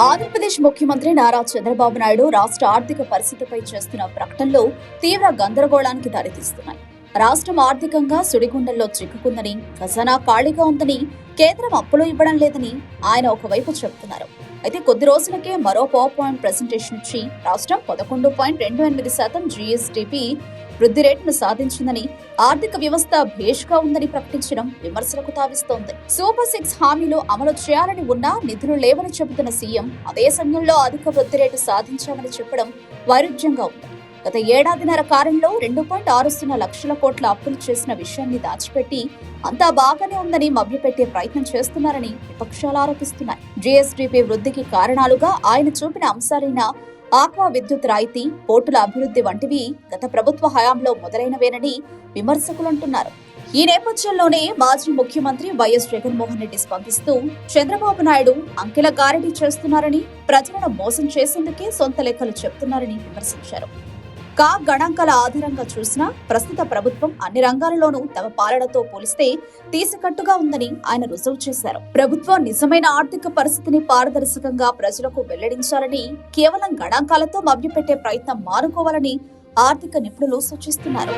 ఆంధ్రప్రదేశ్ ముఖ్యమంత్రి నారా చంద్రబాబు నాయుడు రాష్ట్ర ఆర్థిక పరిస్థితిపై చేస్తున్న ప్రకటనలు తీవ్ర గందరగోళానికి దారితీస్తున్నాయి. రాష్ట్రం ఆర్థికంగా సుడిగుండంలో చిక్కుకుందని, ఖజానా ఖాళీగా ఉందని, కేంద్రం అప్పులు ఇవ్వడం లేదని ఆయన ఒకవైపు చెబుతున్నారు. అయితే కొద్ది రోజులకే మరో పవర్ పాయింట్ ప్రెజెంటేషన్ ఇచ్చి రాష్ట్రం 11.28% జీఎస్డీపీ వృద్ధి రేటును సాధించిందని, ఆర్థిక వ్యవస్థ భేష్గా ఉందని ప్రకటించడం విమర్శలకు తావిస్తోంది. సూపర్ 6 హామీలు అమలు చేయాలని ఉన్నా నిధులు లేవని చెబుతున్న సీఎం అదే సమయంలో అధిక వృద్ధి రేటు సాధించామని చెప్పడం వైరుధ్యంగా ఉంది. గత ఏడాదిన్నర కాలంలో 2.60 లక్షల కోట్ల అప్పులు చేసిన విషయాన్ని దాచిపెట్టి అంతా బాగానే ఉందని మభ్యపెట్టే ప్రయత్నం చేస్తున్నారని విపక్షాలు ఆరోపిస్తున్నాయి. జీఎస్డీపీ వృద్ధికి కారణాలుగా ఆయన చూపిన అంశాలైన ఆక్వా విద్యుత్ రాయితీ, పోర్టుల అభివృద్ధి వంటివి గత ప్రభుత్వ హయాంలో మొదలైనవేనని విమర్శకులు అంటున్నారు. ఈ నేపథ్యంలోనే మాజీ ముఖ్యమంత్రి వైఎస్ జగన్మోహన్ రెడ్డి స్పందిస్తూ చంద్రబాబు నాయుడు అంకెల గారడీ చేస్తున్నారని, ప్రజలను మోసం చేసేందుకే సొంత లెక్కలు చెప్తున్నారని విమర్శించారు. గణాంకాల ఆధారంగా చూసినా ప్రస్తుత ప్రభుత్వం అన్ని రంగాలలోనూ తమ పాలనతో పోలిస్తే తీసికట్టుగా ఉందని ఆయన రుజువు చేశారు. ప్రభుత్వం నిజమైన ఆర్థిక పరిస్థితిని పారదర్శకంగా ప్రజలకు వెల్లడించాలని, కేవలం గణాంకాలతో మభ్యపెట్టే ప్రయత్నం మానుకోవాలని ఆర్థిక నిపుణులు సూచిస్తున్నారు.